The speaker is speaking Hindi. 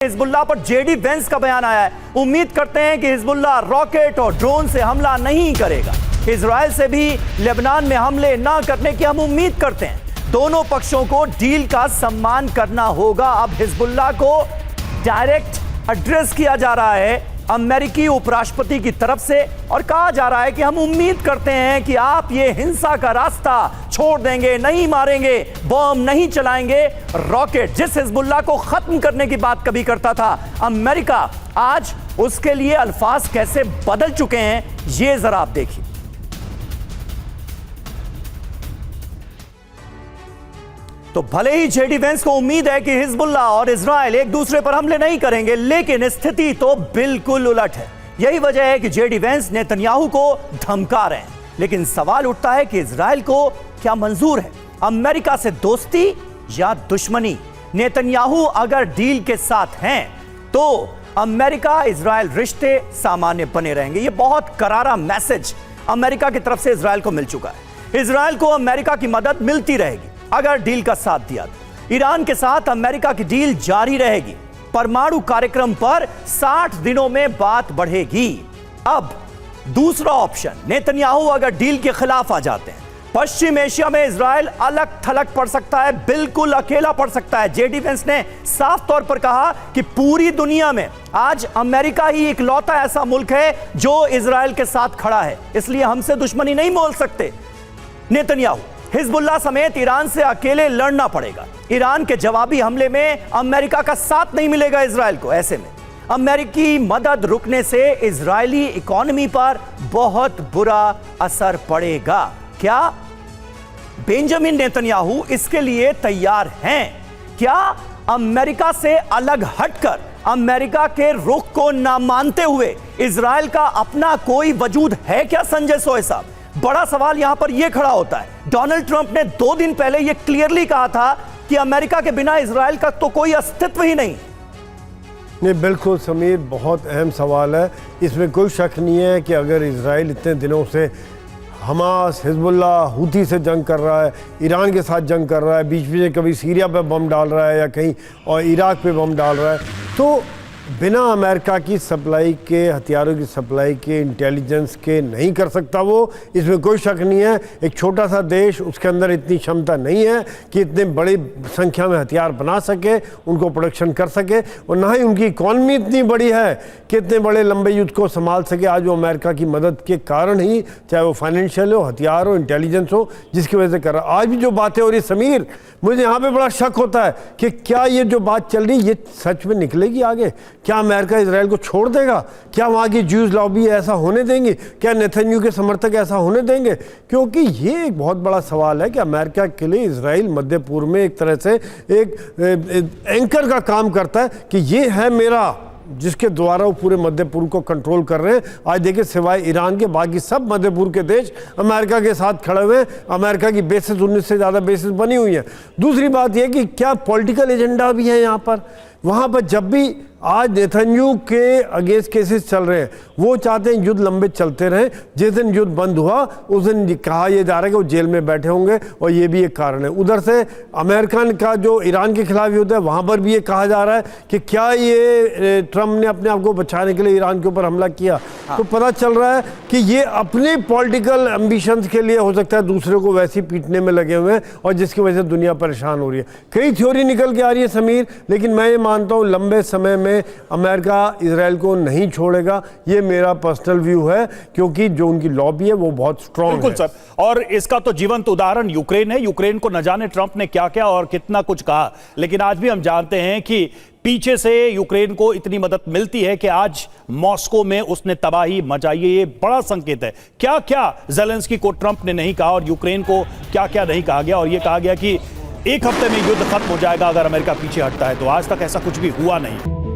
हिजबुल्लाह पर जेडी वेंस का बयान आया है। उम्मीद करते हैं कि हिजबुल्लाह रॉकेट और ड्रोन से हमला नहीं करेगा। इजराइल से भी लेबनान में हमले ना करने की हम उम्मीद करते हैं। दोनों पक्षों को डील का सम्मान करना होगा। अब हिजबुल्लाह को डायरेक्ट एड्रेस किया जा रहा है अमेरिकी उपराष्ट्रपति की तरफ से और कहा जा रहा है कि हम उम्मीद करते हैं कि आप ये हिंसा का रास्ता छोड़ देंगे, नहीं मारेंगे, बम नहीं चलाएंगे। रॉकेट जिस हिजबुल्लाह को खत्म करने की बात कभी करता था अमेरिका, आज उसके लिए अल्फाज कैसे बदल चुके हैं, ये जरा आप देखिए। तो भले ही जेडी वेंस को उम्मीद है कि हिजबुल्लाह और इजराइल एक दूसरे पर हमले नहीं करेंगे, लेकिन स्थिति तो बिल्कुल उलट है। यही वजह है कि जेडी वेंस नेतन्याहू को धमका रहे हैं। लेकिन सवाल उठता है कि इजराइल को क्या मंजूर है, अमेरिका से दोस्ती या दुश्मनी? नेतन्याहू अगर डील के साथ हैं तो अमेरिका इजराइल रिश्ते सामान्य बने रहेंगे। यह बहुत करारा मैसेज अमेरिका की तरफ से इजराइल को मिल चुका है। इजराइल को अमेरिका की मदद मिलती रहेगी अगर डील का साथ दिया तो। ईरान के साथ अमेरिका की डील जारी रहेगी। परमाणु कार्यक्रम पर 60 दिनों में बात बढ़ेगी। अब दूसरा ऑप्शन, नेतन्याहू अगर डील के खिलाफ आ जाते हैं, पश्चिम एशिया में इजराइल अलग थलग पड़ सकता है, बिल्कुल अकेला पड़ सकता है। जेडी वेंस ने साफ तौर पर कहा कि पूरी दुनिया में आज अमेरिका ही इकलौता ऐसा मुल्क है जो इजराइल के साथ खड़ा है, इसलिए हमसे दुश्मनी नहीं मोल सकते नेतन्याहू। हिजबुल्लाह समेत ईरान से अकेले लड़ना पड़ेगा। ईरान के जवाबी हमले में अमेरिका का साथ नहीं मिलेगा इजराइल को। ऐसे में अमेरिकी मदद रुकने से इजरायली इकोनॉमी पर बहुत बुरा असर पड़ेगा। क्या बेंजामिन नेतन्याहू इसके लिए तैयार हैं? क्या अमेरिका से अलग हटकर अमेरिका के रुख को ना मानते हुए इजराइल का अपना कोई वजूद है क्या? संजय सोए साहब, बड़ा सवाल यहां पर यह खड़ा होता है। डोनाल्ड ट्रंप ने 2 दिन पहले यह क्लियरली कहा था कि अमेरिका के बिना इजराइल का तो कोई अस्तित्व ही नहीं। बिल्कुल समीर, बहुत अहम सवाल है। इसमें कोई शक नहीं है कि अगर इजराइल इतने दिनों से हमास, हिजबुल्लाह, हूती से जंग कर रहा है, ईरान के साथ जंग कर रहा है, बीच बीच में कभी सीरिया पे बम डाल रहा है या कहीं और इराक पे बम डाल रहा है, तो बिना अमेरिका की सप्लाई के, हथियारों की सप्लाई के, इंटेलिजेंस के नहीं कर सकता वो। इसमें कोई शक नहीं है। एक छोटा सा देश, उसके अंदर इतनी क्षमता नहीं है कि इतने बड़ी संख्या में हथियार बना सके, उनको प्रोडक्शन कर सके, और ना ही उनकी इकॉनमी इतनी बड़ी है कि इतने बड़े लंबे युद्ध को संभाल सके। आज वो अमेरिका की मदद के कारण ही, चाहे वो फाइनेंशियल हो, हथियार हो, इंटेलिजेंस हो, जिसकी वजह से कर रहा। आज भी जो बातें हो रही समीर, मुझे यहाँ पे बड़ा शक होता है कि क्या ये जो बात चल रही ये सच में निकलेगी आगे? क्या अमेरिका इजराइल को छोड़ देगा? क्या वहाँ की ज्यूज लॉबी ऐसा होने देंगी? क्या नेतन्याहू के समर्थक ऐसा होने देंगे? क्योंकि ये एक बहुत बड़ा सवाल है कि अमेरिका के लिए इजराइल मध्य पूर्व में एक तरह से एक एंकर का काम करता है कि ये है मेरा, जिसके द्वारा वो पूरे मध्य पूर्व को कंट्रोल कर रहे हैं। आज देखिए, सिवाय ईरान के बाकी सब मध्य पूर्व के देश अमेरिका के साथ खड़े हुए हैं। अमेरिका की बेसिस 19 से ज़्यादा बेसिस बनी हुई हैं। दूसरी बात यह कि क्या पॉलिटिकल एजेंडा भी है यहाँ पर। वहाँ पर जब भी आज नेतन्याहू के अगेंस्ट केसेस चल रहे हैं, वो चाहते हैं युद्ध लंबे चलते रहें। जिस दिन युद्ध बंद हुआ उस दिन कहा यह जा रहा है कि वो जेल में बैठे होंगे, और ये भी एक कारण है। उधर से अमेरिकन का जो ईरान के खिलाफ युद्ध है, वहाँ पर भी ये कहा जा रहा है कि क्या ये ट्रंप ने अपने आप को बचाने के लिए ईरान के ऊपर हमला किया। तो पता चल रहा है कि ये अपने पॉलिटिकल एम्बिशंस के लिए हो सकता है दूसरे को वैसे पीटने में लगे हुए हैं, और जिसकी वजह से दुनिया परेशान हो रही है। कई थ्योरी निकल के आ रही है समीर, लेकिन मैं ये मानता हूँ लंबे समय में अमेरिका इजराइल को नहीं छोड़ेगा। ये मेरा पर्सनल व्यू है, क्योंकि जो उनकी लॉबी है वो बहुत स्ट्रांग है। बिल्कुल सर, और इसका तो जीवंत उदाहरण यूक्रेन है। यूक्रेन को न जाने ट्रंप ने क्या क्या और कितना कुछ कहा, लेकिन आज भी हम जानते हैं कि पीछे से यूक्रेन को इतनी मदद मिलती है कि आज मॉस्को में उसने तबाही मचाई है। ये बड़ा संकेत है। क्या क्या ज़ेलेंस्की को ट्रंप ने नहीं कहा और यूक्रेन को क्या क्या नहीं कहा गया, और ये कहा गया कि 1 हफ्ते में युद्ध खत्म हो जाएगा अगर अमेरिका पीछे हटता है। तो आज तक ऐसा कुछ भी हुआ नहीं।